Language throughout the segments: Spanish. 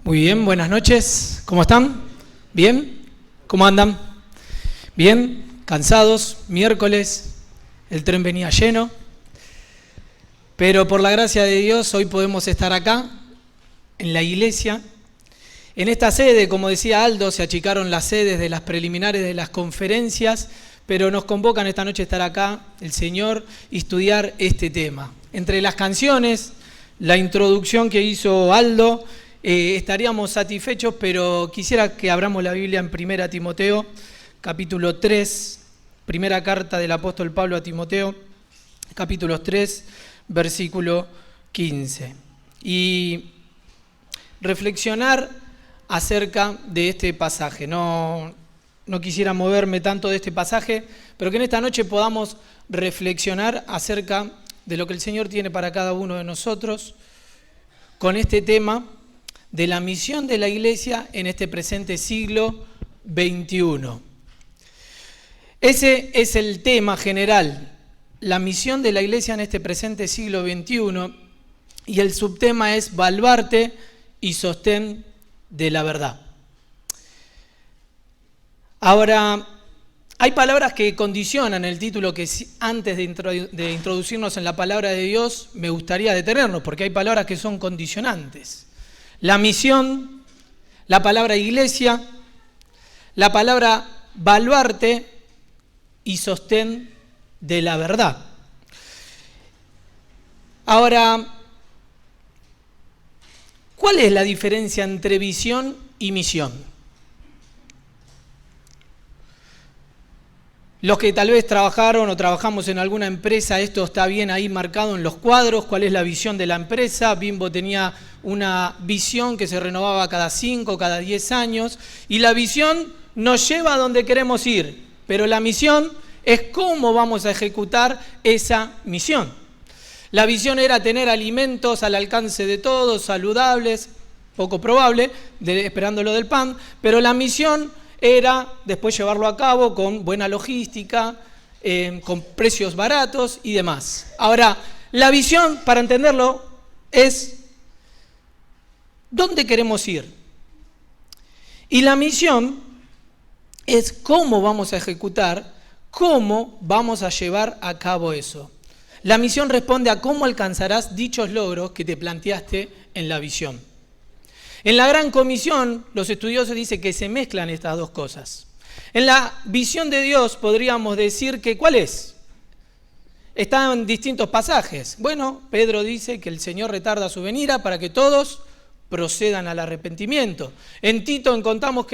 Muy bien, buenas noches. ¿Cómo están? ¿Bien? ¿Cómo andan? ¿Bien? ¿Cansados? Miércoles, el tren venía lleno. Pero por la gracia de Dios hoy podemos estar acá, en la iglesia. En esta sede, como decía Aldo, se achicaron las sedes de las preliminares de las conferencias, pero nos convocan esta noche a estar acá, el Señor, y estudiar este tema. Entre las canciones, la introducción que hizo Aldo, estaríamos satisfechos, pero quisiera que abramos la Biblia en 1 Timoteo, capítulo 3, primera carta del apóstol Pablo a Timoteo, capítulo 3, versículo 15. Y reflexionar acerca de este pasaje. No quisiera moverme tanto de este pasaje, pero que en esta noche podamos reflexionar acerca de lo que el Señor tiene para cada uno de nosotros con este tema de la misión de la iglesia en este presente siglo XXI. Ese es el tema general, la misión de la iglesia en este presente siglo XXI, y el subtema es baluarte y sostén de la verdad. Ahora, hay palabras que condicionan el título que antes de introducirnos en la palabra de Dios me gustaría detenernos, porque hay palabras que son condicionantes. La misión, la palabra iglesia, la palabra baluarte y sostén de la verdad. Ahora, ¿cuál es la diferencia entre visión y misión? Los que tal vez trabajaron o trabajamos en alguna empresa, esto está bien ahí marcado en los cuadros, cuál es la visión de la empresa. Bimbo tenía una visión que se renovaba cada 5, cada 10 años, y la visión nos lleva a donde queremos ir, pero la misión es cómo vamos a ejecutar esa misión. La visión era tener alimentos al alcance de todos, saludables, poco probable, esperando lo del pan, pero la misión era después llevarlo a cabo con buena logística, con precios baratos y demás. Ahora, la visión, para entenderlo, es dónde queremos ir. Y la misión es cómo vamos a ejecutar, cómo vamos a llevar a cabo eso. La misión responde a cómo alcanzarás dichos logros que te planteaste en la visión. En la Gran Comisión, los estudiosos dicen que se mezclan estas dos cosas. En la visión de Dios podríamos decir que, ¿cuál es? Está en distintos pasajes. Bueno, Pedro dice que el Señor retarda su venida para que todos procedan al arrepentimiento. En Tito encontramos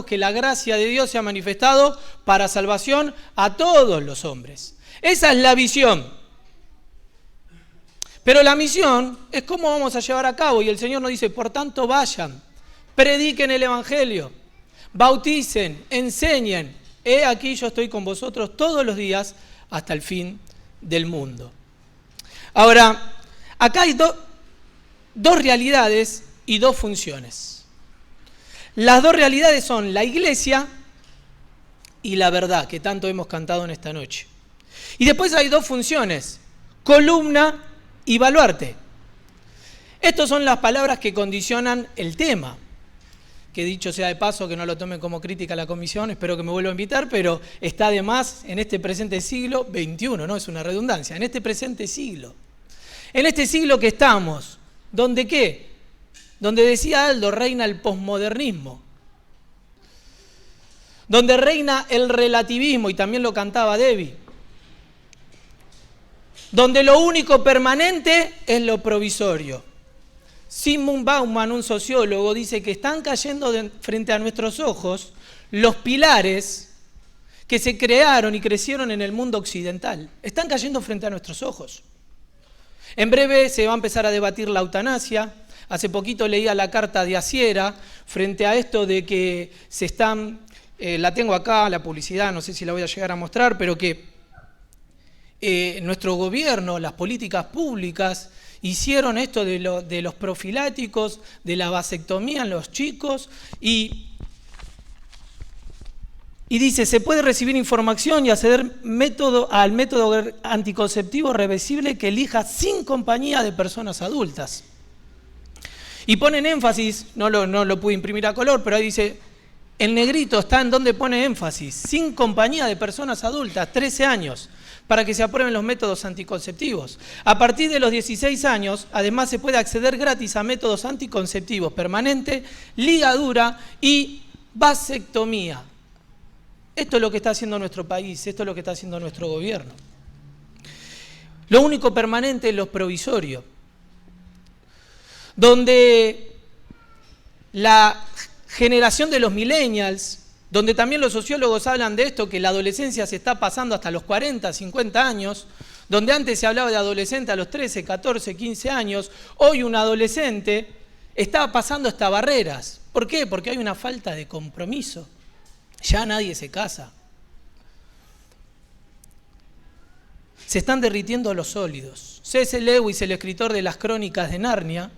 que la gracia de Dios se ha manifestado para salvación a todos los hombres. Esa es la visión. Pero la misión es cómo vamos a llevar a cabo, y el Señor nos dice, por tanto vayan, prediquen el Evangelio, bauticen, enseñen. He aquí yo estoy con vosotros todos los días hasta el fin del mundo. Ahora, acá hay dos realidades y dos funciones. Las dos realidades son la iglesia y la verdad, que tanto hemos cantado en esta noche. Y después hay dos funciones, columna y baluarte. Estas son las palabras que condicionan el tema. Que dicho sea de paso, que no lo tomen como crítica a la comisión, espero que me vuelva a invitar, pero está de más en este presente siglo XXI, no es una redundancia, en este presente siglo. En este siglo que estamos, ¿donde qué? Donde decía Aldo, reina el posmodernismo. Donde reina el relativismo, y también lo cantaba Debbie. Donde lo único permanente es lo provisorio. Zygmunt Bauman, un sociólogo, dice que están cayendo frente a nuestros ojos los pilares que se crearon y crecieron en el mundo occidental. Están cayendo frente a nuestros ojos. En breve se va a empezar a debatir la eutanasia. Hace poquito leía la carta de Asiera frente a esto de que se están, la tengo acá, la publicidad, no sé si la voy a llegar a mostrar, pero que nuestro gobierno, las políticas públicas, hicieron esto de los profiláticos, de la vasectomía en los chicos, y dice, se puede recibir información y acceder al método anticonceptivo reversible que elija sin compañía de personas adultas. Y ponen énfasis, no lo pude imprimir a color, pero ahí dice, el negrito está en donde pone énfasis, sin compañía de personas adultas, 13 años, para que se aprueben los métodos anticonceptivos. A partir de los 16 años, además se puede acceder gratis a métodos anticonceptivos permanente, ligadura y vasectomía. Esto es lo que está haciendo nuestro país, esto es lo que está haciendo nuestro gobierno. Lo único permanente es lo provisorio, donde la generación de los millennials, donde también los sociólogos hablan de esto, que la adolescencia se está pasando hasta los 40, 50 años, donde antes se hablaba de adolescente a los 13, 14, 15 años, hoy un adolescente está pasando hasta barreras. ¿Por qué? Porque hay una falta de compromiso. Ya nadie se casa. Se están derritiendo los sólidos. C.S. Lewis, el escritor de las Crónicas de Narnia,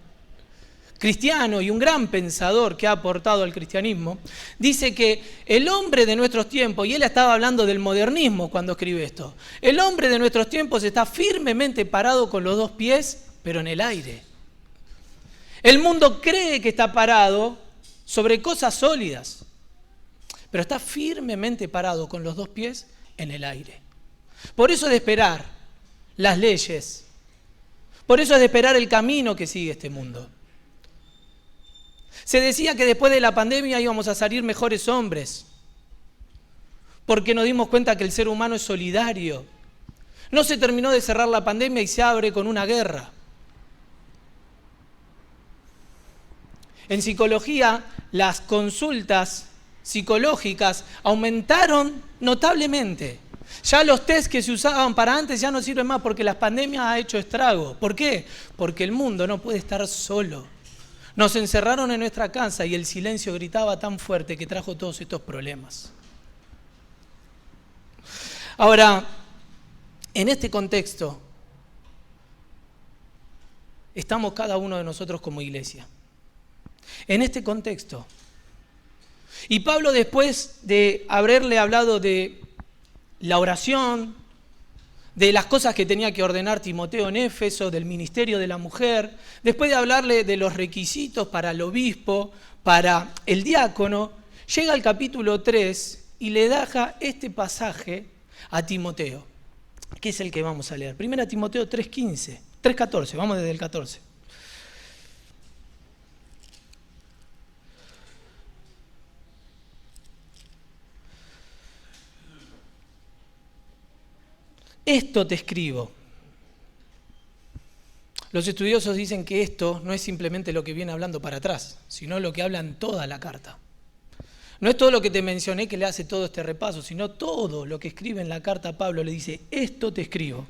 cristiano y un gran pensador que ha aportado al cristianismo, dice que el hombre de nuestros tiempos, y él estaba hablando del modernismo cuando escribe esto, el hombre de nuestros tiempos está firmemente parado con los dos pies, pero en el aire. El mundo cree que está parado sobre cosas sólidas, pero está firmemente parado con los dos pies en el aire. Por eso es de esperar las leyes, por eso es de esperar el camino que sigue este mundo. Se decía que después de la pandemia íbamos a salir mejores hombres, porque nos dimos cuenta que el ser humano es solidario. No se terminó de cerrar la pandemia y se abre con una guerra. En psicología, las consultas psicológicas aumentaron notablemente. Ya los test que se usaban para antes ya no sirven más porque la pandemia ha hecho estrago. ¿Por qué? Porque el mundo no puede estar solo. Nos encerraron en nuestra casa y el silencio gritaba tan fuerte que trajo todos estos problemas. Ahora, en este contexto, estamos cada uno de nosotros como iglesia. En este contexto. Y Pablo, después de haberle hablado de la oración, de las cosas que tenía que ordenar Timoteo en Éfeso, del ministerio de la mujer, después de hablarle de los requisitos para el obispo, para el diácono, llega al capítulo 3 y le deja este pasaje a Timoteo, que es el que vamos a leer. 1 Timoteo 3:14, vamos desde el 14. Esto te escribo. Los estudiosos dicen que esto no es simplemente lo que viene hablando para atrás, sino lo que habla en toda la carta. No es todo lo que te mencioné que le hace todo este repaso, sino todo lo que escribe en la carta a Pablo le dice, esto te escribo.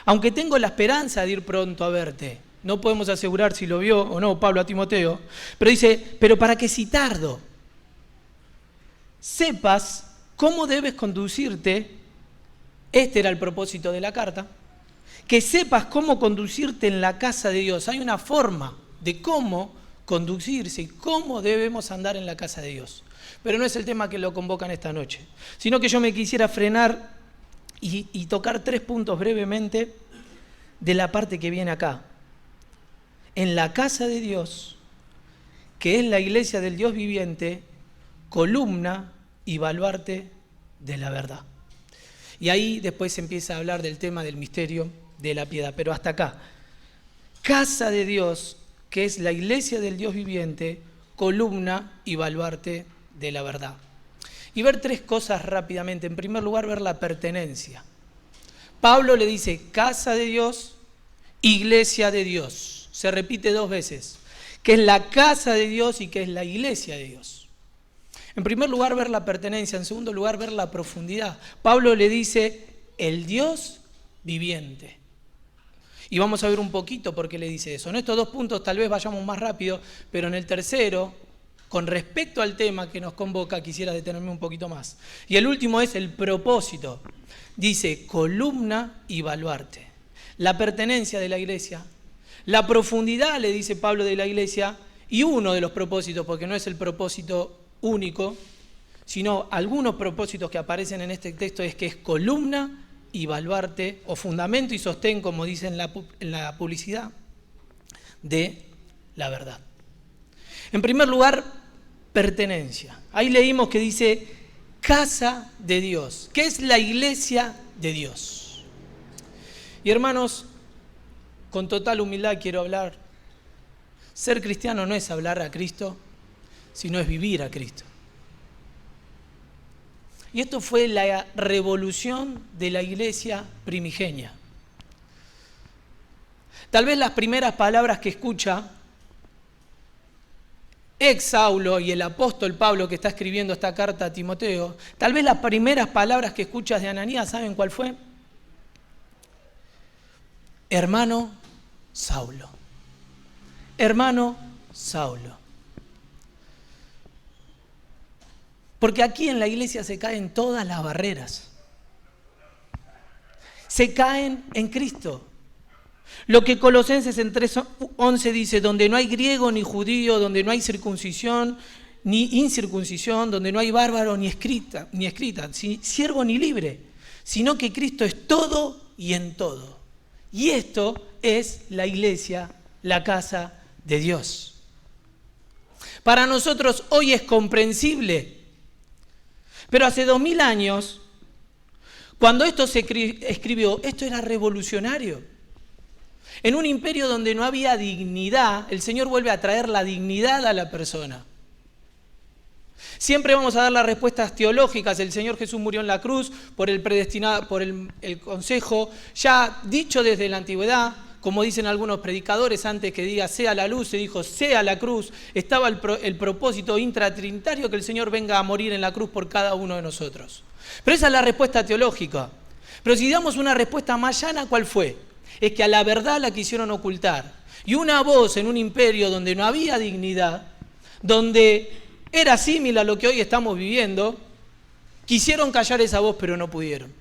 Aunque tengo la esperanza de ir pronto a verte, no podemos asegurar si lo vio o no Pablo a Timoteo, pero dice, pero para que si tardo, sepas cómo debes conducirte. Este era el propósito de la carta, que sepas cómo conducirte en la casa de Dios. Hay una forma de cómo conducirse y cómo debemos andar en la casa de Dios. Pero no es el tema que lo convocan esta noche, sino que yo me quisiera frenar y tocar 3 puntos brevemente de la parte que viene acá. En la casa de Dios, que es la iglesia del Dios viviente, columna y baluarte de la verdad. Y ahí después se empieza a hablar del tema del misterio de la piedad. Pero hasta acá, casa de Dios, que es la iglesia del Dios viviente, columna y baluarte de la verdad. Y ver 3 cosas rápidamente. En primer lugar, ver la pertenencia. Pablo le dice casa de Dios, iglesia de Dios. Se repite 2 veces. Que es la casa de Dios y que es la iglesia de Dios. En primer lugar, ver la pertenencia. En segundo lugar, ver la profundidad. Pablo le dice, el Dios viviente. Y vamos a ver un poquito por qué le dice eso. En estos 2 puntos tal vez vayamos más rápido, pero en el tercero, con respecto al tema que nos convoca, quisiera detenerme un poquito más. Y el último es el propósito. Dice, columna y baluarte. La pertenencia de la iglesia. La profundidad, le dice Pablo, de la iglesia. Y uno de los propósitos, porque no es el propósito único, sino algunos propósitos que aparecen en este texto es que es columna y baluarte, o fundamento y sostén, como dice en la publicidad, de la verdad. En primer lugar, pertenencia. Ahí leímos que dice casa de Dios. ¿Qué es la iglesia de Dios? Y hermanos, con total humildad quiero hablar. Ser cristiano no es hablar a Cristo, sino es vivir a Cristo. Y esto fue la revolución de la iglesia primigenia. Tal vez las primeras palabras que escucha ex Saulo y el apóstol Pablo que está escribiendo esta carta a Timoteo, tal vez las primeras palabras que escuchas de Ananías, ¿saben cuál fue? Hermano Saulo. Hermano Saulo. Porque aquí en la iglesia se caen todas las barreras. Se caen en Cristo. Lo que Colosenses en 3:11 dice, donde no hay griego ni judío, donde no hay circuncisión ni incircuncisión, donde no hay bárbaro ni escrita, siervo ni libre, sino que Cristo es todo y en todo. Y esto es la iglesia, la casa de Dios. Para nosotros hoy es comprensible, pero hace 2000 años, cuando esto se escribió, esto era revolucionario. En un imperio donde no había dignidad, el Señor vuelve a traer la dignidad a la persona. Siempre vamos a dar las respuestas teológicas. El Señor Jesús murió en la cruz por el predestinado, por el consejo ya dicho desde la antigüedad, como dicen algunos predicadores, antes que diga sea la luz, se dijo sea la cruz. Estaba el propósito intratrinitario que el Señor venga a morir en la cruz por cada uno de nosotros. Pero esa es la respuesta teológica. Pero si damos una respuesta más llana, ¿cuál fue? Es que a la verdad la quisieron ocultar. Y una voz en un imperio donde no había dignidad, donde era similar a lo que hoy estamos viviendo, quisieron callar esa voz, pero no pudieron.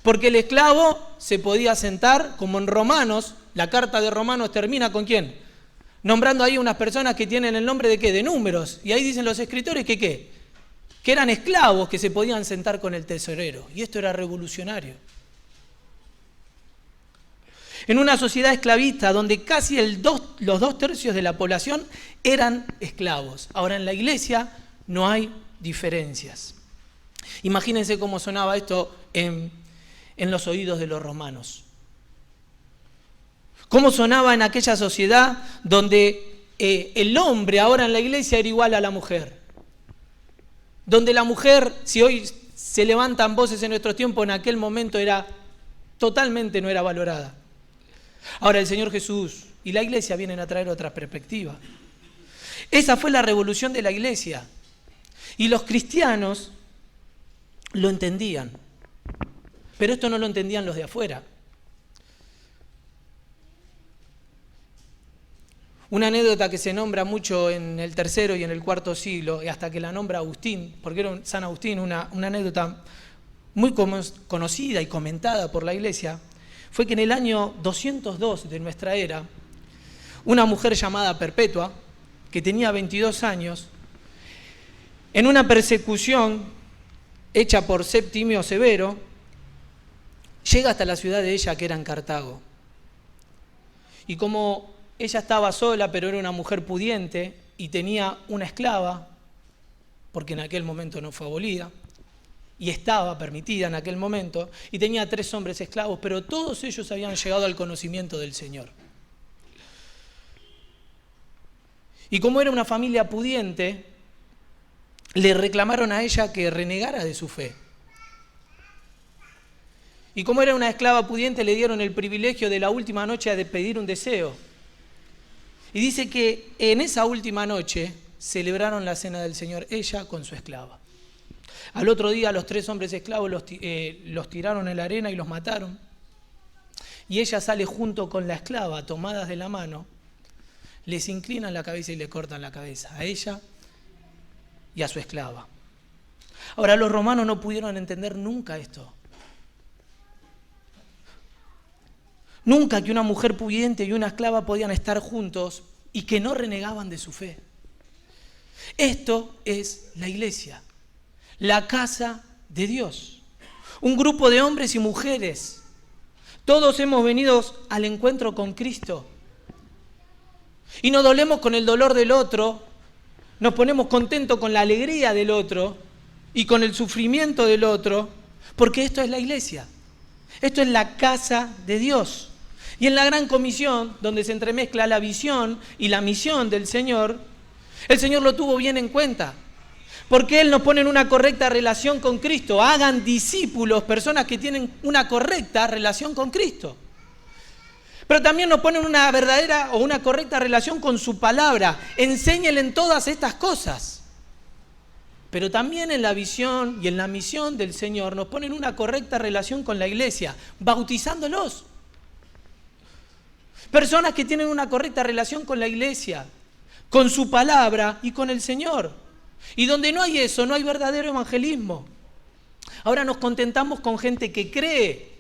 Porque el esclavo se podía sentar, como en Romanos, la carta de Romanos termina ¿con quién? Nombrando ahí unas personas que tienen el nombre de ¿qué? De números. Y ahí dicen los escritores que ¿qué? Que eran esclavos que se podían sentar con el tesorero. Y esto era revolucionario. En una sociedad esclavista donde casi los 2/3 de la población eran esclavos. Ahora en la iglesia no hay diferencias. Imagínense cómo sonaba esto en los oídos de los romanos. Cómo sonaba en aquella sociedad donde el hombre ahora en la iglesia era igual a la mujer. Donde la mujer, si hoy se levantan voces en nuestro tiempo, en aquel momento totalmente no era valorada. Ahora el Señor Jesús y la iglesia vienen a traer otra perspectiva. Esa fue la revolución de la iglesia. Y los cristianos lo entendían. Pero esto no lo entendían los de afuera. Una anécdota que se nombra mucho en el tercero y en el cuarto siglo, y hasta que la nombra Agustín, porque era San Agustín, una anécdota muy conocida y comentada por la iglesia, fue que en el año 202 de nuestra era, una mujer llamada Perpetua, que tenía 22 años, en una persecución hecha por Septimio Severo, llega hasta la ciudad de ella, que era en Cartago. Y como ella estaba sola, pero era una mujer pudiente, y tenía una esclava, porque en aquel momento no fue abolida, y estaba permitida en aquel momento, y tenía 3 hombres esclavos, pero todos ellos habían llegado al conocimiento del Señor. Y como era una familia pudiente, le reclamaron a ella que renegara de su fe. Y como era una esclava pudiente, le dieron el privilegio de la última noche de pedir un deseo. Y dice que en esa última noche celebraron la cena del Señor, ella con su esclava. Al otro día los 3 hombres esclavos los tiraron en la arena y los mataron. Y ella sale junto con la esclava, tomadas de la mano, les inclinan la cabeza y le cortan la cabeza a ella y a su esclava. Ahora los romanos no pudieron entender nunca esto. Nunca que una mujer pudiente y una esclava podían estar juntos y que no renegaban de su fe. Esto es la iglesia, la casa de Dios. Un grupo de hombres y mujeres. Todos hemos venido al encuentro con Cristo. Y nos dolemos con el dolor del otro, nos ponemos contentos con la alegría del otro y con el sufrimiento del otro, porque esto es la iglesia. Esto es la casa de Dios. Y en la gran comisión, donde se entremezcla la visión y la misión del Señor, el Señor lo tuvo bien en cuenta. Porque Él nos pone en una correcta relación con Cristo. Hagan discípulos, personas que tienen una correcta relación con Cristo. Pero también nos pone en una verdadera o una correcta relación con su palabra. Enséñenle en todas estas cosas. Pero también en la visión y en la misión del Señor nos pone en una correcta relación con la iglesia, bautizándolos. Personas que tienen una correcta relación con la iglesia, con su palabra y con el Señor. Y donde no hay eso, no hay verdadero evangelismo. Ahora nos contentamos con gente que cree,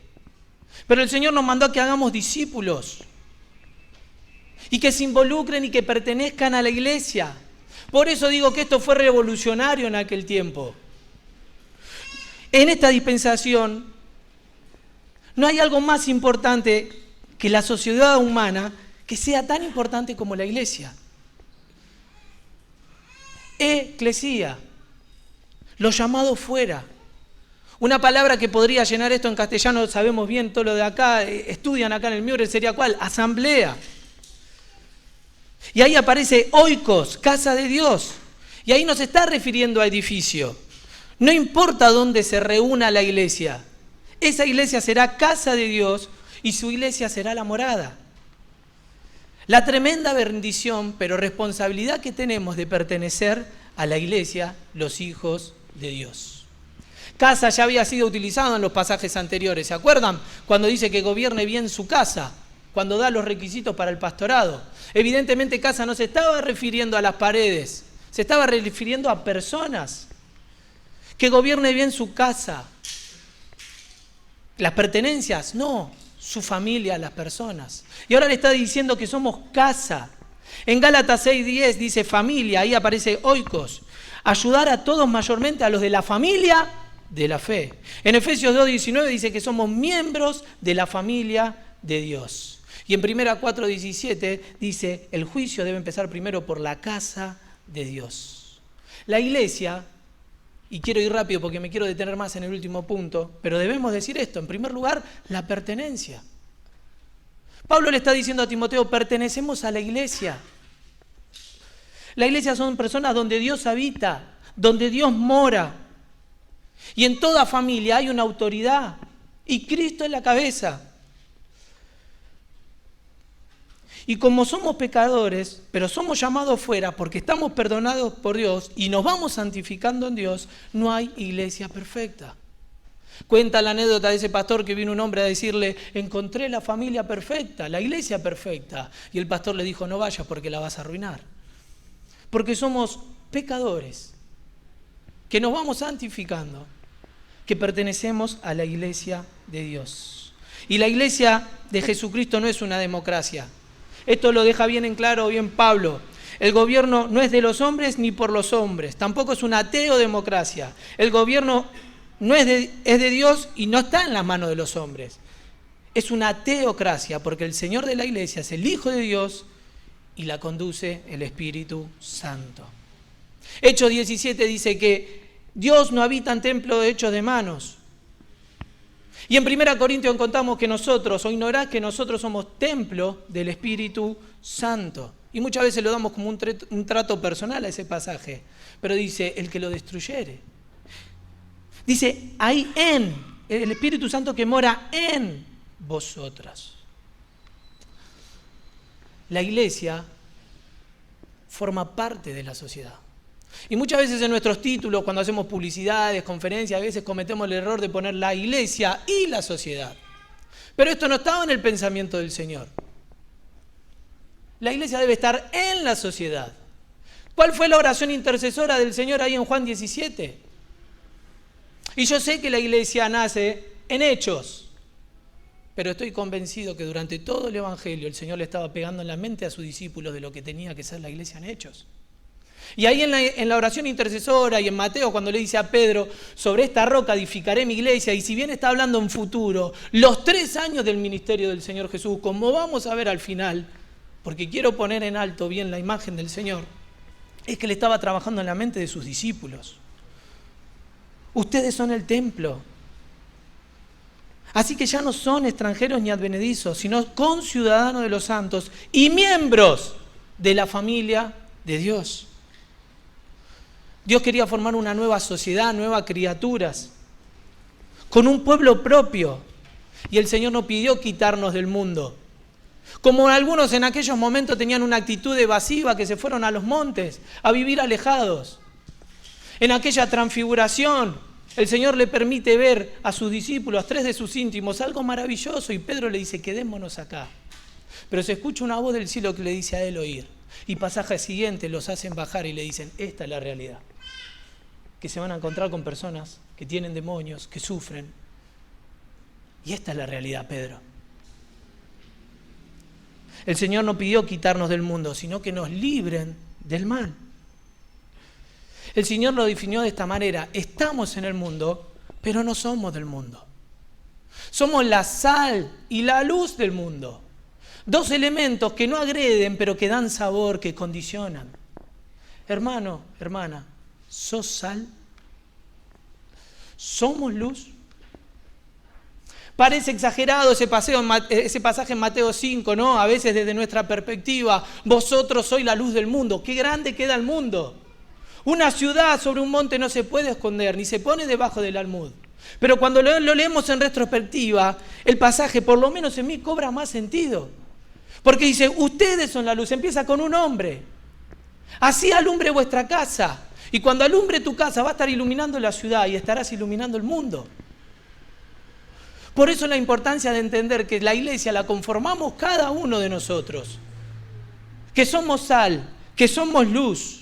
pero el Señor nos mandó a que hagamos discípulos y que se involucren y que pertenezcan a la iglesia. Por eso digo que esto fue revolucionario en aquel tiempo. En esta dispensación no hay algo más importante que la sociedad humana que sea tan importante como la iglesia. Eclesía, los llamados fuera. Una palabra que podría llenar esto en castellano, sabemos bien todo lo de acá, estudian acá en el Miure, sería ¿cuál? Asamblea. Y ahí aparece oikos, casa de Dios. Y ahí no se está refiriendo a edificio. No importa dónde se reúna la iglesia. Esa iglesia será casa de Dios y su iglesia será la morada. La tremenda bendición, pero responsabilidad que tenemos de pertenecer a la iglesia, los hijos de Dios. Casa ya había sido utilizado en los pasajes anteriores. ¿Se acuerdan? Cuando dice que gobierne bien su casa, cuando da los requisitos para el pastorado. Evidentemente casa no se estaba refiriendo a las paredes, se estaba refiriendo a personas. Que gobierne bien su casa. Las pertenencias, no, su familia, las personas. Y ahora le está diciendo que somos casa. En Gálatas 6:10 dice familia, ahí aparece oikos. Ayudar a todos, mayormente a los de la familia de la fe. En Efesios 2:19 dice que somos miembros de la familia de Dios. Y en 1 4:17 dice, el juicio debe empezar primero por la casa de Dios. La iglesia, y quiero ir rápido porque me quiero detener más en el último punto, pero debemos decir esto, en primer lugar, la pertenencia. Pablo le está diciendo a Timoteo, pertenecemos a la iglesia. La iglesia son personas donde Dios habita, donde Dios mora. Y en toda familia hay una autoridad, y Cristo es la cabeza. Y como somos pecadores, pero somos llamados fuera porque estamos perdonados por Dios y nos vamos santificando en Dios, no hay iglesia perfecta. Cuenta la anécdota de ese pastor que vino un hombre a decirle, encontré la familia perfecta, la iglesia perfecta. Y el pastor le dijo, no vayas porque la vas a arruinar. Porque somos pecadores, que nos vamos santificando, que pertenecemos a la iglesia de Dios. Y la iglesia de Jesucristo no es una democracia. Esto lo deja bien en claro bien Pablo. El gobierno no es de los hombres ni por los hombres. Tampoco es una teodemocracia. El gobierno no es de Dios y no está en las manos de los hombres. Es una teocracia porque el Señor de la iglesia es el Hijo de Dios y la conduce el Espíritu Santo. Hechos 17 dice que Dios no habita en templo hechos de manos. Y en 1 Corintios contamos que nosotros, o ignorás que nosotros somos templo del Espíritu Santo. Y muchas veces lo damos como un trato personal a ese pasaje. Pero dice, el que lo destruyere. Dice, hay en el Espíritu Santo que mora en vosotras. La iglesia forma parte de la sociedad. Y muchas veces en nuestros títulos, cuando hacemos publicidades, conferencias, a veces cometemos el error de poner la iglesia y la sociedad. Pero esto no estaba en el pensamiento del Señor. La iglesia debe estar en la sociedad. ¿Cuál fue la oración intercesora del Señor ahí en Juan 17? Y yo sé que la iglesia nace en hechos, pero estoy convencido que durante todo el Evangelio el Señor le estaba pegando en la mente a sus discípulos de lo que tenía que ser la iglesia en hechos. Y ahí en la oración intercesora y en Mateo cuando le dice a Pedro, sobre esta roca edificaré mi iglesia, y si bien está hablando en futuro, los 3 años del ministerio del Señor Jesús, como vamos a ver al final, porque quiero poner en alto bien la imagen del Señor, es que Él estaba trabajando en la mente de sus discípulos. Ustedes son el templo. Así que ya no son extranjeros ni advenedizos, sino conciudadanos de los santos y miembros de la familia de Dios. Dios quería formar una nueva sociedad, nuevas criaturas, con un pueblo propio. Y el Señor no pidió quitarnos del mundo. Como algunos en aquellos momentos tenían una actitud evasiva, que se fueron a los montes a vivir alejados. En aquella transfiguración, el Señor le permite ver a sus discípulos, a 3 de sus íntimos, algo maravilloso, y Pedro le dice, quedémonos acá. Pero se escucha una voz del cielo que le dice a él oír. Y pasajes siguientes los hacen bajar y le dicen, esta es la realidad. Que se van a encontrar con personas que tienen demonios, que sufren. Y esta es la realidad, Pedro. El Señor no pidió quitarnos del mundo, sino que nos libren del mal. El Señor lo definió de esta manera: estamos en el mundo, pero no somos del mundo. Somos la sal y la luz del mundo. 2 elementos que no agreden, pero que dan sabor, que condicionan. Hermano, hermana, ¿sos sal? ¿Somos luz? Parece exagerado ese pasaje en Mateo 5, ¿no? A veces desde nuestra perspectiva, vosotros sois la luz del mundo. ¡Qué grande queda el mundo! Una ciudad sobre un monte no se puede esconder, ni se pone debajo del almud. Pero cuando lo leemos en retrospectiva, el pasaje, por lo menos en mí, cobra más sentido. Porque dice, ustedes son la luz, empieza con un hombre. Así alumbre vuestra casa. Y cuando alumbre tu casa, va a estar iluminando la ciudad y estarás iluminando el mundo. Por eso la importancia de entender que la iglesia la conformamos cada uno de nosotros. Que somos sal, que somos luz.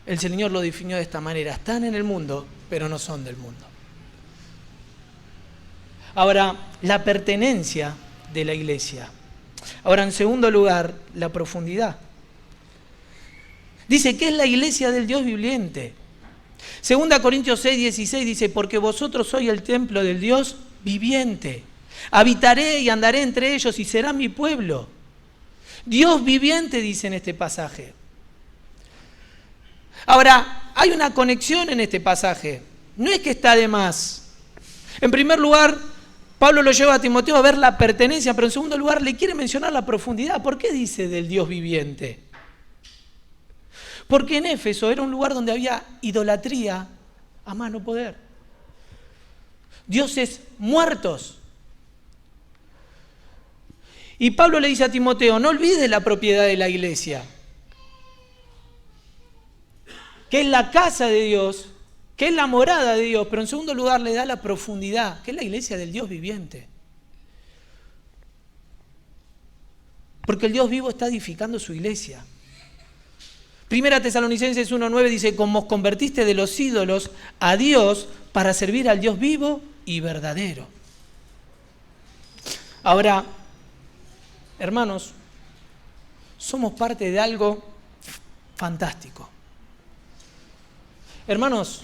El Señor lo definió de esta manera: están en el mundo, pero no son del mundo. Ahora, la pertenencia de la iglesia. Ahora, en segundo lugar, la profundidad. Dice que es la iglesia del Dios viviente. 2 Corintios 6:16 dice, porque vosotros sois el templo del Dios viviente. Habitaré y andaré entre ellos y será mi pueblo. Dios viviente dice en este pasaje. Ahora, hay una conexión en este pasaje. No es que está de más. En primer lugar, Pablo lo lleva a Timoteo a ver la pertenencia, pero en segundo lugar le quiere mencionar la profundidad. ¿Por qué dice del Dios viviente? Porque en Éfeso era un lugar donde había idolatría a más no poder. Dioses muertos. Y Pablo le dice a Timoteo, no olvides la propiedad de la iglesia, que es la casa de Dios, que es la morada de Dios, pero en segundo lugar le da la profundidad, que es la iglesia del Dios viviente. Porque el Dios vivo está edificando su iglesia. 1 Tesalonicenses 1:9 dice, como os convertiste de los ídolos a Dios para servir al Dios vivo y verdadero. Ahora, hermanos, somos parte de algo fantástico. Hermanos,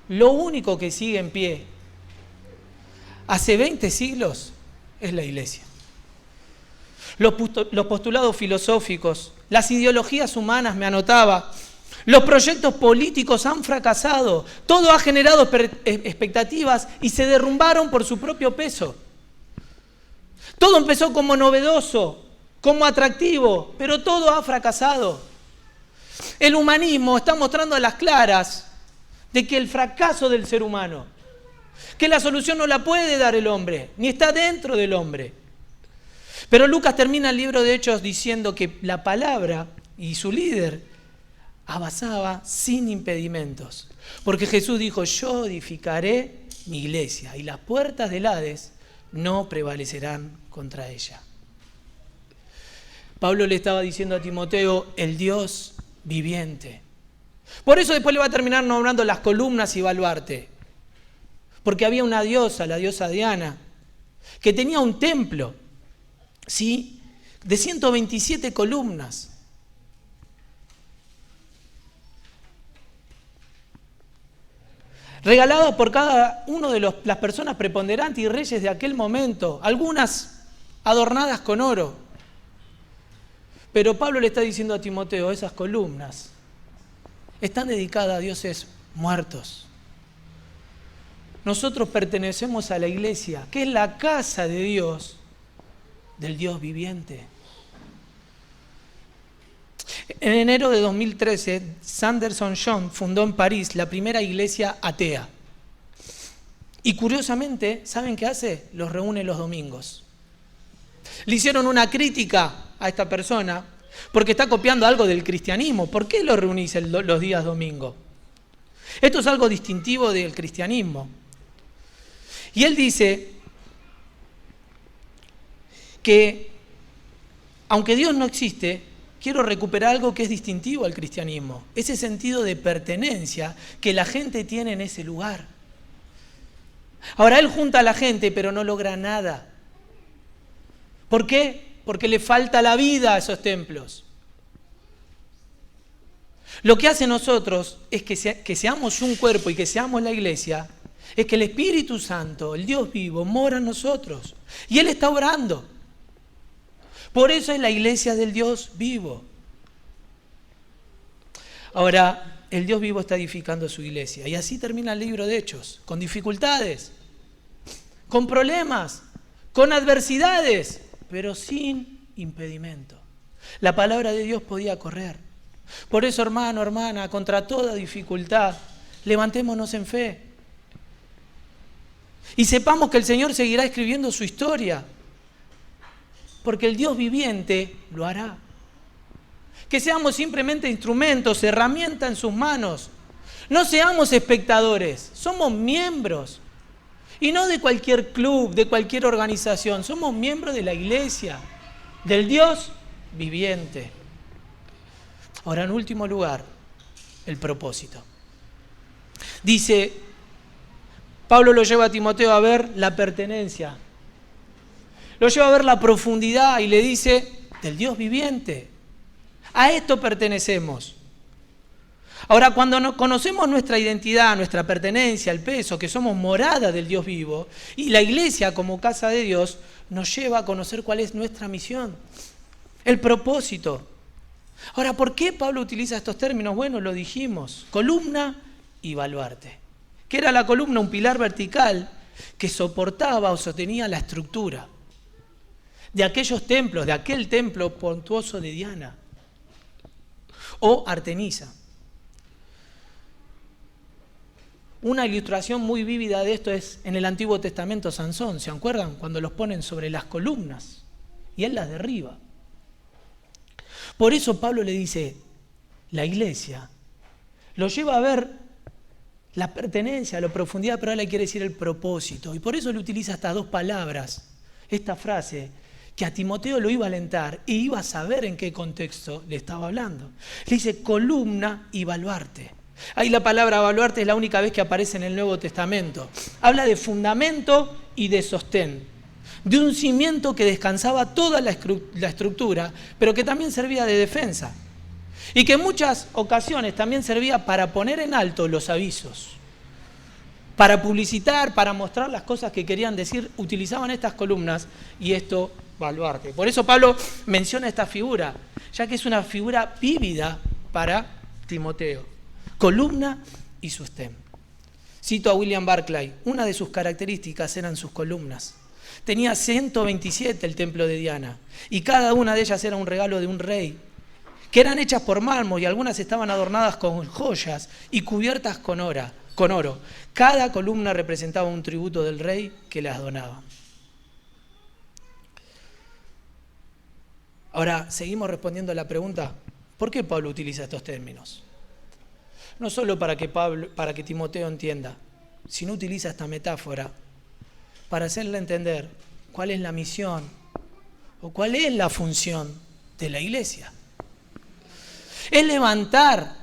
lo único que sigue en pie hace 20 siglos es la iglesia. Los postulados filosóficos, las ideologías humanas, me anotaba, los proyectos políticos han fracasado, todo ha generado expectativas y se derrumbaron por su propio peso. Todo empezó como novedoso, como atractivo, pero todo ha fracasado. El humanismo está mostrando a las claras de que el fracaso del ser humano, que la solución no la puede dar el hombre, ni está dentro del hombre. Pero Lucas termina el libro de Hechos diciendo que la palabra y su líder avanzaba sin impedimentos. Porque Jesús dijo, yo edificaré mi iglesia y las puertas del Hades no prevalecerán contra ella. Pablo le estaba diciendo a Timoteo, el Dios viviente. Por eso después le va a terminar nombrando las columnas y baluarte. Porque había una diosa, la diosa Diana, que tenía un templo, ¿sí?, de 127 columnas. regalada por cada uno de las personas preponderantes y reyes de aquel momento, algunas adornadas con oro. Pero Pablo le está diciendo a Timoteo, esas columnas están dedicadas a dioses muertos. Nosotros pertenecemos a la iglesia, que es la casa de Dios, del Dios viviente. En enero de 2013, Sanderson John fundó en París la primera iglesia atea. Y curiosamente, ¿saben qué hace? Los reúne los domingos. Le hicieron una crítica a esta persona porque está copiando algo del cristianismo. ¿Por qué lo reunís los días domingos? Esto es algo distintivo del cristianismo. Y él dice que, aunque Dios no existe, quiero recuperar algo que es distintivo al cristianismo, ese sentido de pertenencia que la gente tiene en ese lugar. Ahora, él junta a la gente, pero no logra nada. ¿Por qué? Porque le falta la vida a esos templos. Lo que hace nosotros es que seamos un cuerpo y que seamos la iglesia, es que el Espíritu Santo, el Dios vivo, mora en nosotros. Y Él está orando. Por eso es la iglesia del Dios vivo. Ahora, el Dios vivo está edificando su iglesia. Y así termina el libro de Hechos, con dificultades, con problemas, con adversidades, pero sin impedimento. La palabra de Dios podía correr. Por eso, hermano, hermana, contra toda dificultad, levantémonos en fe. Y sepamos que el Señor seguirá escribiendo su historia, porque el Dios viviente lo hará. Que seamos simplemente instrumentos, herramientas en sus manos. No seamos espectadores, somos miembros. Y no de cualquier club, de cualquier organización. Somos miembros de la iglesia, del Dios viviente. Ahora, en último lugar, el propósito. Dice, Pablo lo lleva a Timoteo a ver la pertenencia. Lo lleva a ver la profundidad y le dice, del Dios viviente. A esto pertenecemos. Ahora, cuando conocemos nuestra identidad, nuestra pertenencia, el peso, que somos morada del Dios vivo, y la iglesia como casa de Dios, nos lleva a conocer cuál es nuestra misión, el propósito. Ahora, ¿por qué Pablo utiliza estos términos? Bueno, lo dijimos, columna y baluarte. ¿Qué era la columna? Un pilar vertical que soportaba o sostenía la estructura de aquellos templos, de aquel templo suntuoso de Diana o Artemisa. Una ilustración muy vívida de esto es en el Antiguo Testamento Sansón, ¿se acuerdan? Cuando los ponen sobre las columnas y él las derriba. Por eso Pablo le dice, la iglesia lo lleva a ver la pertenencia, la profundidad, pero ahora le quiere decir el propósito. Y por eso le utiliza estas dos palabras, esta frase, que a Timoteo lo iba a alentar y iba a saber en qué contexto le estaba hablando. Le dice columna y baluarte. Ahí la palabra baluarte es la única vez que aparece en el Nuevo Testamento. Habla de fundamento y de sostén, de un cimiento que descansaba toda la estructura, pero que también servía de defensa. Y que en muchas ocasiones también servía para poner en alto los avisos, para publicitar, para mostrar las cosas que querían decir. Utilizaban estas columnas y esto baluarte. Por eso Pablo menciona esta figura, ya que es una figura vívida para Timoteo. Columna y sostén. Cito a William Barclay, una de sus características eran sus columnas. Tenía 127 el templo de Diana y cada una de ellas era un regalo de un rey, que eran hechas por mármol y algunas estaban adornadas con joyas y cubiertas con oro. Cada columna representaba un tributo del rey que las donaba. Ahora, seguimos respondiendo a la pregunta, ¿por qué Pablo utiliza estos términos? No solo para que Timoteo entienda, sino utiliza esta metáfora para hacerle entender cuál es la misión o cuál es la función de la iglesia. Es levantar,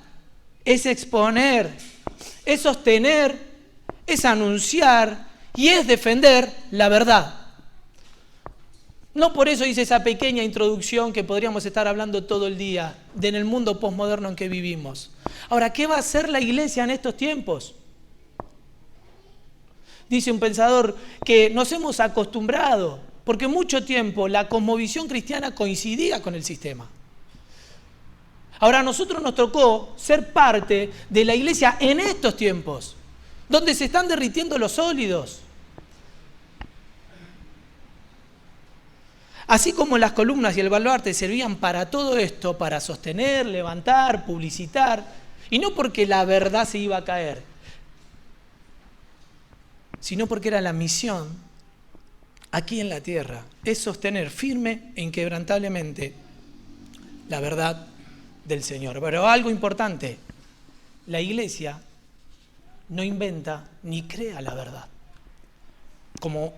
es exponer, es sostener, es anunciar y es defender la verdad. No por eso hice esa pequeña introducción que podríamos estar hablando todo el día en el mundo posmoderno en que vivimos. Ahora, ¿qué va a hacer la iglesia en estos tiempos? Dice un pensador que nos hemos acostumbrado, porque mucho tiempo la cosmovisión cristiana coincidía con el sistema. Ahora a nosotros nos tocó ser parte de la iglesia en estos tiempos, donde se están derritiendo los sólidos. Así como las columnas y el baluarte servían para todo esto, para sostener, levantar, publicitar, y no porque la verdad se iba a caer, sino porque era la misión aquí en la tierra, es sostener firme e inquebrantablemente la verdad del Señor. Pero algo importante, la iglesia no inventa ni crea la verdad, como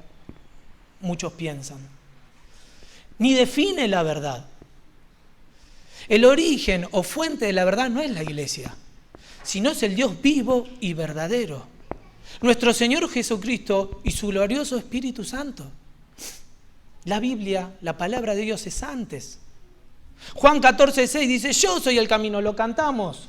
muchos piensan, ni define la verdad. El origen o fuente de la verdad no es la iglesia, sino es el Dios vivo y verdadero, nuestro Señor Jesucristo y su glorioso Espíritu Santo. La Biblia, la palabra de Dios es antes. Juan 14:6 dice, yo soy el camino, lo cantamos.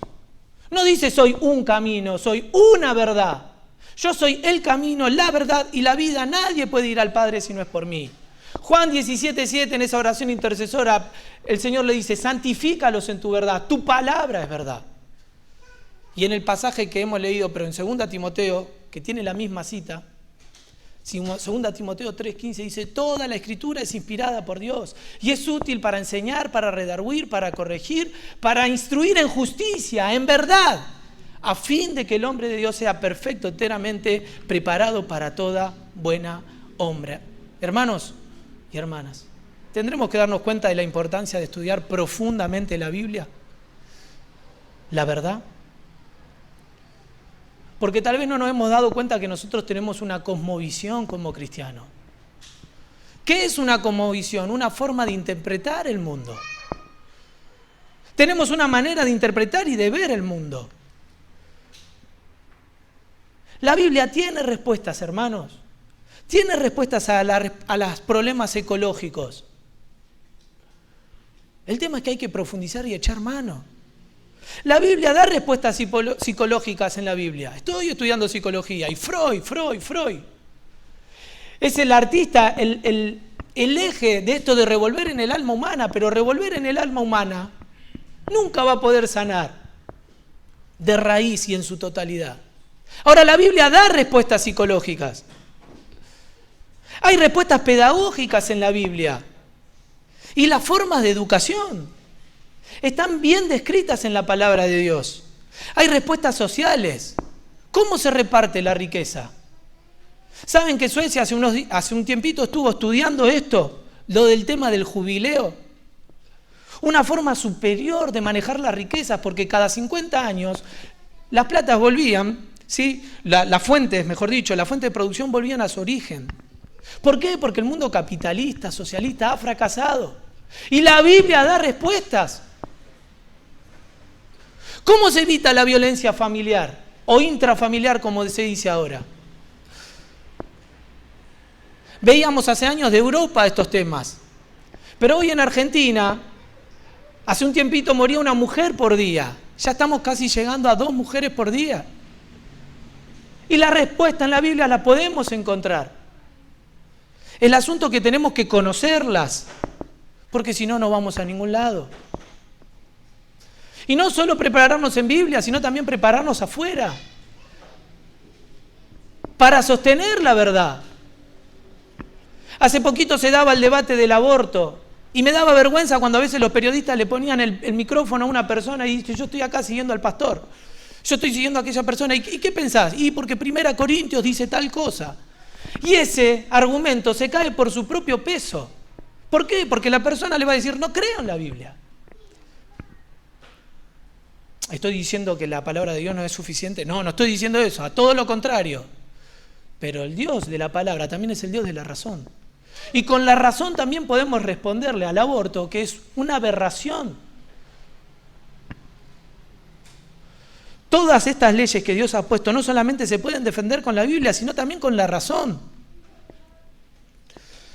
No dice soy un camino, soy una verdad. Yo soy el camino, la verdad y la vida. Nadie puede ir al Padre si no es por mí. Juan 17:7, en esa oración intercesora, el Señor le dice, santifícalos en tu verdad, tu palabra es verdad. Y en el pasaje que hemos leído, pero en 2 Timoteo, que tiene la misma cita, 2 Timoteo 3:15 dice, toda la escritura es inspirada por Dios y es útil para enseñar, para redarguir, para corregir, para instruir en justicia, en verdad, a fin de que el hombre de Dios sea perfecto, enteramente preparado para toda buena obra. Hermanos y hermanas, ¿tendremos que darnos cuenta de la importancia de estudiar profundamente la Biblia? La verdad. Porque tal vez no nos hemos dado cuenta que nosotros tenemos una cosmovisión como cristianos. ¿Qué es una cosmovisión? Una forma de interpretar el mundo. Tenemos una manera de interpretar y de ver el mundo. La Biblia tiene respuestas, hermanos. Tiene respuestas a los problemas ecológicos. El tema es que hay que profundizar y echar mano. La Biblia da respuestas psicológicas en la Biblia. Estoy estudiando psicología y Freud. Es el artista, el eje de esto de revolver en el alma humana, pero revolver en el alma humana nunca va a poder sanar de raíz y en su totalidad. Ahora, la Biblia da respuestas psicológicas. Hay respuestas pedagógicas en la Biblia. Y las formas de educación están bien descritas en la palabra de Dios. Hay respuestas sociales. ¿Cómo se reparte la riqueza? ¿Saben que Suecia hace un tiempito estuvo estudiando esto? Lo del tema del jubileo. Una forma superior de manejar las riquezas, porque cada 50 años las platas volvían, ¿sí? Las fuentes, mejor dicho, la fuente de producción volvían a su origen. ¿Por qué? Porque el mundo capitalista, socialista ha fracasado. Y la Biblia da respuestas. ¿Cómo se evita la violencia familiar o intrafamiliar, como se dice ahora? Veíamos hace años de Europa estos temas, pero hoy en Argentina, hace un tiempito moría una mujer por día. Ya estamos casi llegando a 2 mujeres por día. Y la respuesta en la Biblia la podemos encontrar. El asunto es que tenemos que conocerlas, porque si no, no vamos a ningún lado. Y no solo prepararnos en Biblia, sino también prepararnos afuera para sostener la verdad. Hace poquito se daba el debate del aborto y me daba vergüenza cuando a veces los periodistas le ponían el micrófono a una persona y dice, yo estoy acá siguiendo al pastor, yo estoy siguiendo a aquella persona. ¿Y qué pensás? Y porque 1 Corintios dice tal cosa. Y ese argumento se cae por su propio peso. ¿Por qué? Porque la persona le va a decir, no creo en la Biblia. ¿Estoy diciendo que la palabra de Dios no es suficiente? No, no estoy diciendo eso, a todo lo contrario. Pero el Dios de la palabra también es el Dios de la razón. Y con la razón también podemos responderle al aborto, que es una aberración. Todas estas leyes que Dios ha puesto no solamente se pueden defender con la Biblia, sino también con la razón.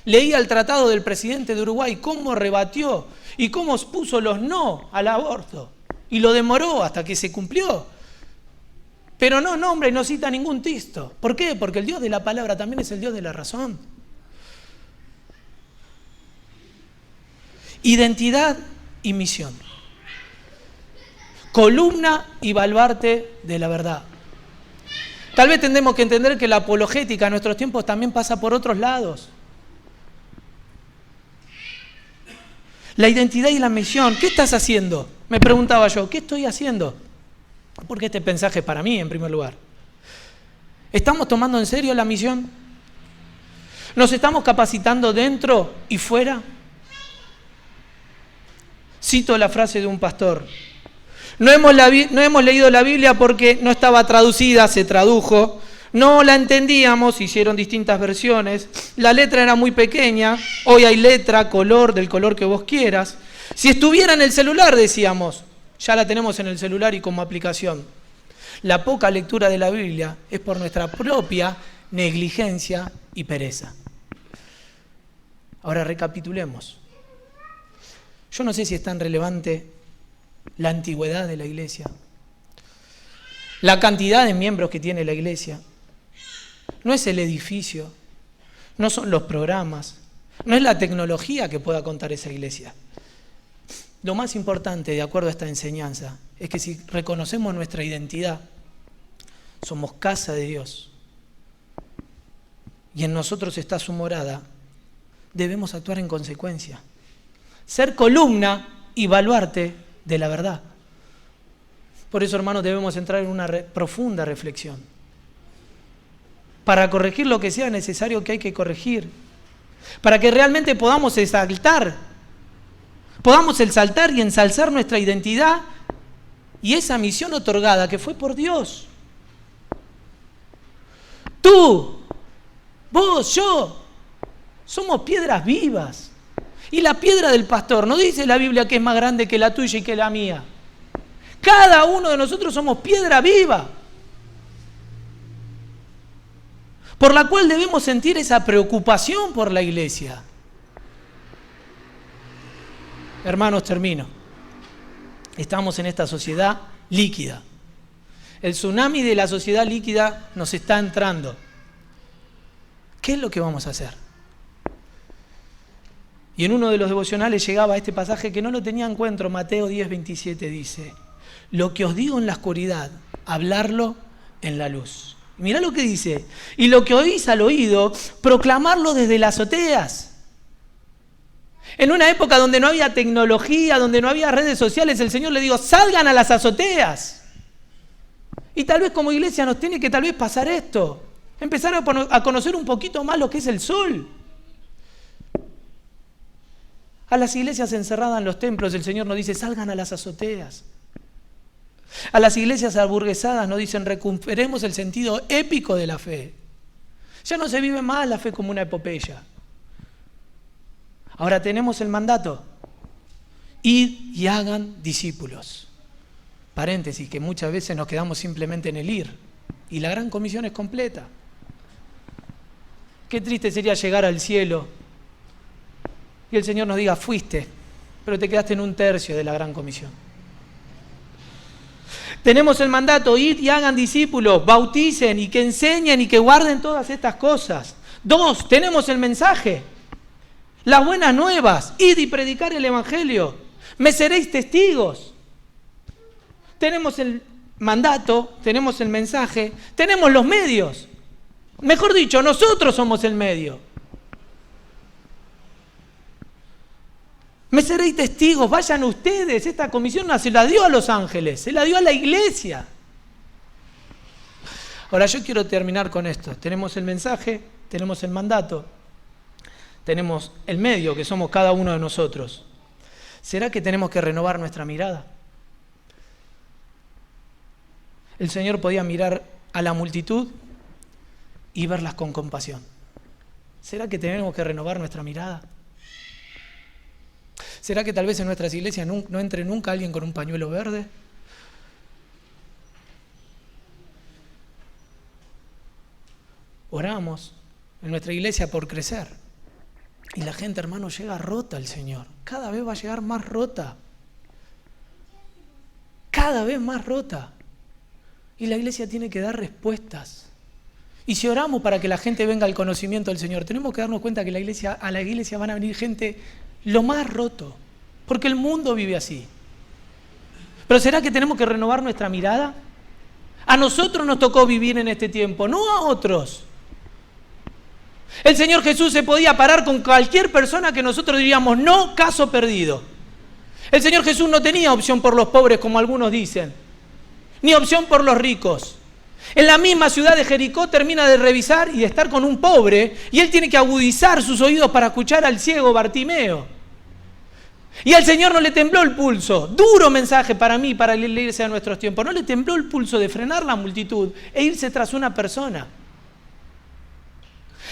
Leía el tratado del presidente de Uruguay, cómo rebatió y cómo puso los no al aborto. Y lo demoró hasta que se cumplió. Pero no nombra y no cita ningún texto. ¿Por qué? Porque el Dios de la palabra también es el Dios de la razón. Identidad y misión. Columna y baluarte de la verdad. Tal vez tendremos que entender que la apologética en nuestros tiempos también pasa por otros lados. La identidad y la misión. ¿Qué estás haciendo? Me preguntaba yo, ¿qué estoy haciendo? Porque este mensaje es para mí, en primer lugar. ¿Estamos tomando en serio la misión? ¿Nos estamos capacitando dentro y fuera? Cito la frase de un pastor. No hemos leído la Biblia porque no estaba traducida, se tradujo. No la entendíamos, hicieron distintas versiones. La letra era muy pequeña. Hoy hay letra, color, del color que vos quieras. Si estuviera en el celular, decíamos, ya la tenemos en el celular y como aplicación. La poca lectura de la Biblia es por nuestra propia negligencia y pereza. Ahora recapitulemos. Yo no sé si es tan relevante la antigüedad de la iglesia, la cantidad de miembros que tiene la iglesia. No es el edificio, no son los programas, no es la tecnología que pueda contar esa iglesia. Lo más importante, de acuerdo a esta enseñanza, es que si reconocemos nuestra identidad, somos casa de Dios y en nosotros está su morada, debemos actuar en consecuencia. Ser columna y baluarte de la verdad. Por eso, hermanos, debemos entrar en una profunda reflexión. Para corregir lo que sea necesario que hay que corregir. Para que realmente podamos exaltar y ensalzar nuestra identidad y esa misión otorgada que fue por Dios. Tú, vos, yo, somos piedras vivas. Y la piedra del pastor, no dice la Biblia que es más grande que la tuya y que la mía. Cada uno de nosotros somos piedra viva, por la cual debemos sentir esa preocupación por la iglesia. Hermanos, termino. Estamos en esta sociedad líquida. El tsunami de la sociedad líquida nos está entrando. ¿Qué es lo que vamos a hacer? Y en uno de los devocionales llegaba a este pasaje que no lo tenía en cuenta. Mateo 10:27 dice: lo que os digo en la oscuridad, hablarlo en la luz. Mirá lo que dice: y lo que oís al oído, proclamarlo desde las azoteas. En una época donde no había tecnología, donde no había redes sociales, el Señor le dijo: salgan a las azoteas. Y tal vez como iglesia nos tiene que tal vez pasar esto. Empezar a conocer un poquito más lo que es el sol. A las iglesias encerradas en los templos, el Señor nos dice: salgan a las azoteas. A las iglesias aburguesadas nos dicen: recuperemos el sentido épico de la fe. Ya no se vive más la fe como una epopeya. Ahora tenemos el mandato: id y hagan discípulos. Paréntesis, que muchas veces nos quedamos simplemente en el ir. Y la gran comisión es completa. Qué triste sería llegar al cielo y el Señor nos diga: fuiste, pero te quedaste en 1/3 de la gran comisión. Tenemos el mandato: id y hagan discípulos, bauticen y que enseñen y que guarden todas estas cosas. 2, tenemos el mensaje, las buenas nuevas: id y predicar el evangelio, me seréis testigos. Tenemos el mandato, tenemos el mensaje, tenemos los medios. Mejor dicho, nosotros somos el medio. Me seréis testigos, vayan ustedes. Esta comisión no se la dio a los ángeles, se la dio a la iglesia. Ahora yo quiero terminar con esto. Tenemos el mensaje, tenemos el mandato, tenemos el medio, que somos cada uno de nosotros. ¿Será que tenemos que renovar nuestra mirada? El Señor podía mirar a la multitud y verlas con compasión. ¿Será que tenemos que renovar nuestra mirada? ¿Será que tal vez en nuestras iglesias no entre nunca alguien con un pañuelo verde? Oramos en nuestra iglesia por crecer. Y la gente, hermano, llega rota al Señor. Cada vez va a llegar más rota. Cada vez más rota. Y la iglesia tiene que dar respuestas. Y si oramos para que la gente venga al conocimiento del Señor, tenemos que darnos cuenta que a la iglesia van a venir gente lo más roto, porque el mundo vive así. Pero ¿será que tenemos que renovar nuestra mirada? A nosotros nos tocó vivir en este tiempo, no a otros. El Señor Jesús se podía parar con cualquier persona que nosotros diríamos, no, caso perdido. El Señor Jesús no tenía opción por los pobres, como algunos dicen, ni opción por los ricos. En la misma ciudad de Jericó termina de revisar y de estar con un pobre, y él tiene que agudizar sus oídos para escuchar al ciego Bartimeo. Y al Señor no le tembló el pulso. Duro mensaje para mí, para la iglesia de nuestros tiempos. No le tembló el pulso de frenar la multitud e irse tras una persona.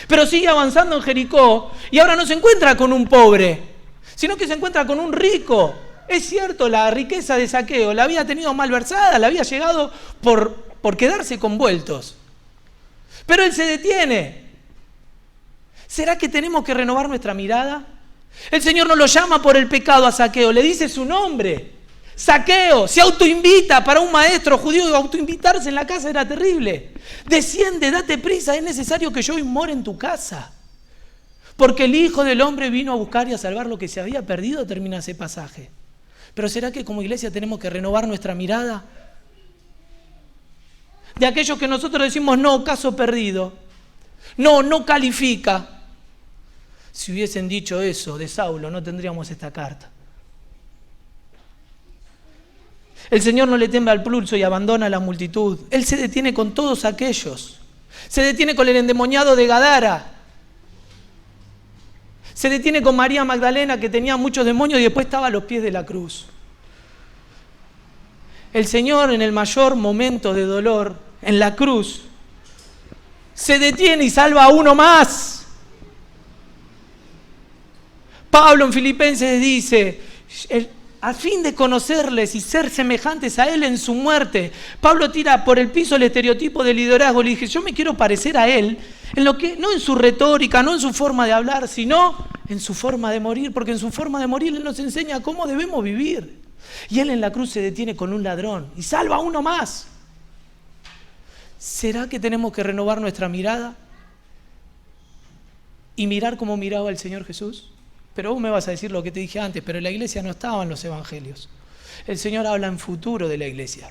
Pero sigue avanzando en Jericó y ahora no se encuentra con un pobre, sino que se encuentra con un rico. Es cierto, la riqueza de Zaqueo la había tenido malversada, la había llegado por quedarse con vueltos. Pero él se detiene. ¿Será que tenemos que renovar nuestra mirada? El Señor no lo llama por el pecado a Zaqueo, le dice su nombre. Zaqueo, se autoinvita. Para un maestro judío autoinvitarse en la casa era terrible. Desciende, date prisa, es necesario que yo hoy more en tu casa. Porque el Hijo del Hombre vino a buscar y a salvar lo que se había perdido, termina ese pasaje. Pero ¿será que como iglesia tenemos que renovar nuestra mirada? De aquellos que nosotros decimos, no, caso perdido. No califica. Si hubiesen dicho eso de Saulo, no tendríamos esta carta. El Señor no le tembla al pulso y abandona a la multitud. Él se detiene con todos aquellos. Se detiene con el endemoniado de Gadara. Se detiene con María Magdalena, que tenía muchos demonios y después estaba a los pies de la cruz. El Señor, en el mayor momento de dolor, en la cruz, se detiene y salva a uno más. Pablo en Filipenses dice, a fin de conocerles y ser semejantes a Él en su muerte. Pablo tira por el piso el estereotipo del liderazgo. Le dije, yo me quiero parecer a Él, no en su retórica, no en su forma de hablar, sino en su forma de morir, porque en su forma de morir Él nos enseña cómo debemos vivir. Y Él en la cruz se detiene con un ladrón y salva a uno más. ¿Será que tenemos que renovar nuestra mirada y mirar como miraba el Señor Jesús? Pero vos me vas a decir lo que te dije antes, pero la iglesia no estaba en los evangelios. El Señor habla en futuro de la iglesia.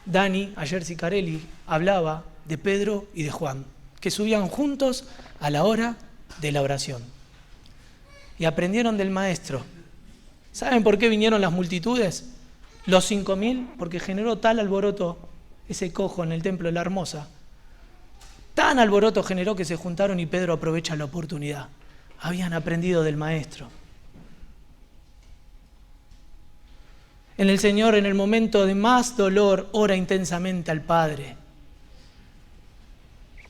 Dani, ayer Sicarelli, hablaba de Pedro y de Juan, que subían juntos a la hora de la oración. Y aprendieron del Maestro. ¿Saben por qué vinieron las multitudes? Los 5.000, porque generó tal alboroto ese cojo en el templo de la Hermosa. Tan alboroto generó que se juntaron y Pedro aprovecha la oportunidad. Habían aprendido del Maestro. En el Señor, en el momento de más dolor, ora intensamente al Padre.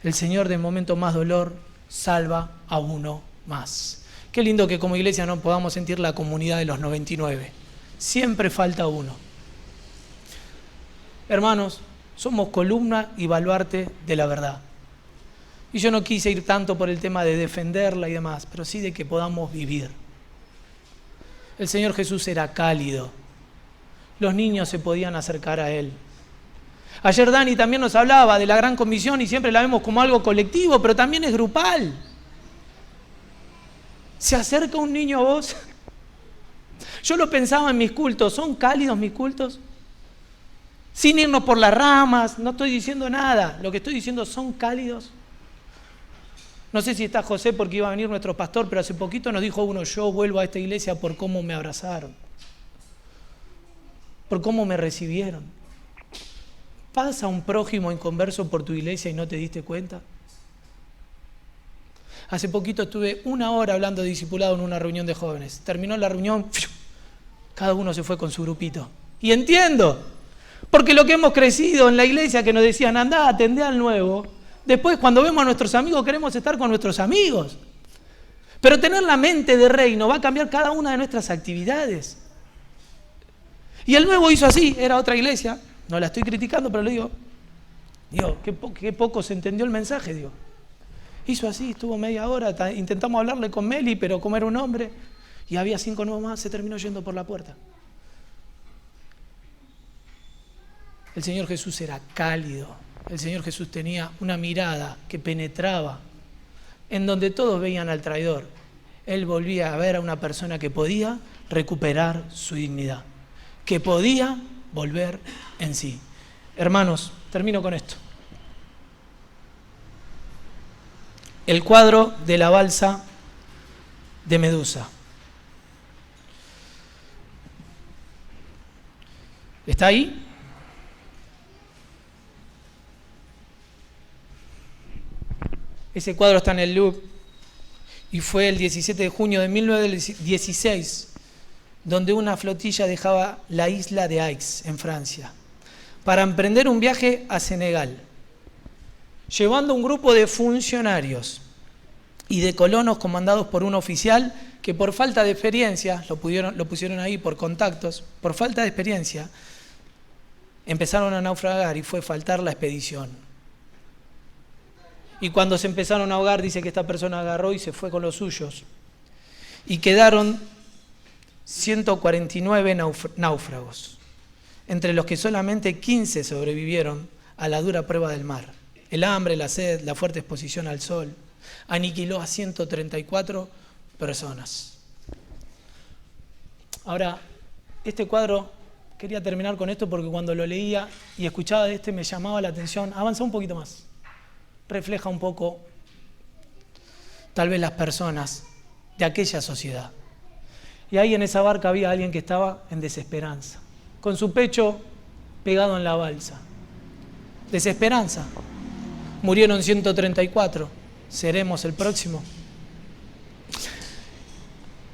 El Señor, del momento más dolor, salva a uno más. Qué lindo que como iglesia no podamos sentir la comunidad de los 99. Siempre falta uno. Hermanos, somos columna y baluarte de la verdad. Y yo no quise ir tanto por el tema de defenderla y demás, pero sí de que podamos vivir. El Señor Jesús era cálido. Los niños se podían acercar a Él. Ayer Dani también nos hablaba de la gran comisión y siempre la vemos como algo colectivo, pero también es grupal. ¿Se acerca un niño a vos? Yo lo pensaba en mis cultos. ¿Son cálidos mis cultos? Sin irnos por las ramas, no estoy diciendo nada. Lo que estoy diciendo, ¿son cálidos? No sé si está José porque iba a venir nuestro pastor, pero hace poquito nos dijo uno, yo vuelvo a esta iglesia por cómo me abrazaron, por cómo me recibieron. ¿Pasa un prójimo inconverso por tu iglesia y no te diste cuenta? Hace poquito estuve 1 hora hablando de discipulado en una reunión de jóvenes. Terminó la reunión, cada uno se fue con su grupito. Y entiendo, porque lo que hemos crecido en la iglesia que nos decían, andá, atendé al nuevo. Después, cuando vemos a nuestros amigos, queremos estar con nuestros amigos. Pero tener la mente de reino va a cambiar cada una de nuestras actividades. Y el nuevo hizo así, era otra iglesia. No la estoy criticando, pero le digo, qué poco se entendió el mensaje, digo. Hizo así, estuvo media hora, intentamos hablarle con Meli, pero como era un hombre, y había 5 nuevos más, se terminó yendo por la puerta. El Señor Jesús era cálido. El Señor Jesús tenía una mirada que penetraba, en donde todos veían al traidor. Él volvía a ver a una persona que podía recuperar su dignidad, que podía volver en sí. Hermanos, termino con esto. El cuadro de la balsa de Medusa. ¿Está ahí? Ese cuadro está en el Louvre y fue el 17 de junio de 1916 donde una flotilla dejaba la isla de Aix, en Francia, para emprender un viaje a Senegal, llevando un grupo de funcionarios y de colonos comandados por un oficial que por falta de experiencia, lo pusieron ahí por contactos, por falta de experiencia, empezaron a naufragar y fue faltar la expedición. Y cuando se empezaron a ahogar, dice que esta persona agarró y se fue con los suyos. Y quedaron 149 náufragos, entre los que solamente 15 sobrevivieron a la dura prueba del mar. El hambre, la sed, la fuerte exposición al sol, aniquiló a 134 personas. Ahora, este cuadro, quería terminar con esto porque cuando lo leía y escuchaba de me llamaba la atención. Avanza un poquito más. Refleja un poco, tal vez, las personas de aquella sociedad. Y ahí en esa barca había alguien que estaba en desesperanza, con su pecho pegado en la balsa. Desesperanza. Murieron 134. ¿Seremos el próximo?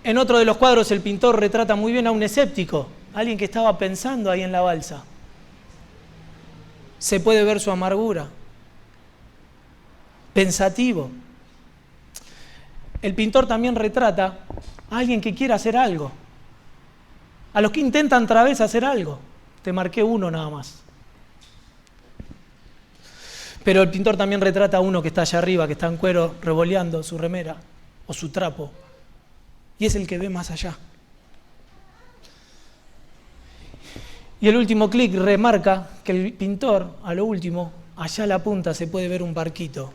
En otro de los cuadros el pintor retrata muy bien a un escéptico, alguien que estaba pensando ahí en la balsa. Se puede ver su amargura. Pensativo. El pintor también retrata a alguien que quiere hacer algo, a los que intentan otra vez hacer algo. Te marqué uno nada más. Pero el pintor también retrata a uno que está allá arriba, que está en cuero revoleando su remera o su trapo, y es el que ve más allá. Y el último clic remarca que el pintor, a lo último, allá a la punta se puede ver un barquito,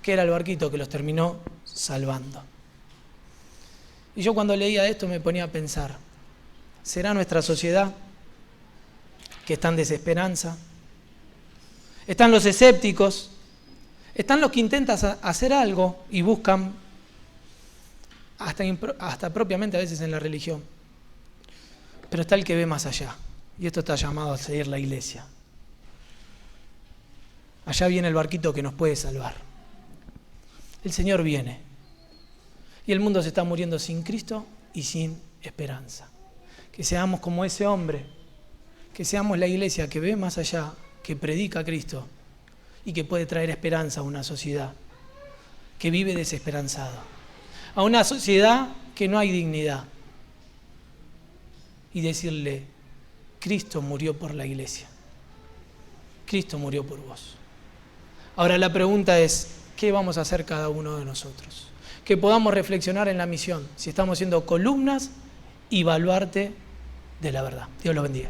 que era el barquito que los terminó salvando. Y yo cuando leía esto me ponía a pensar, ¿será nuestra sociedad que está en desesperanza? Están los escépticos, están los que intentan hacer algo y buscan, hasta propiamente a veces en la religión. Pero está el que ve más allá, y esto está llamado a seguir la iglesia. Allá viene el barquito que nos puede salvar. El Señor viene. Y el mundo se está muriendo sin Cristo y sin esperanza. Que seamos como ese hombre, que seamos la iglesia que ve más allá, que predica a Cristo y que puede traer esperanza a una sociedad que vive desesperanzada, a una sociedad que no hay dignidad. Y decirle, Cristo murió por la iglesia. Cristo murió por vos. Ahora la pregunta es, ¿qué vamos a hacer cada uno de nosotros? Que podamos reflexionar en la misión, si estamos siendo columnas y baluarte de la verdad. Dios los bendiga.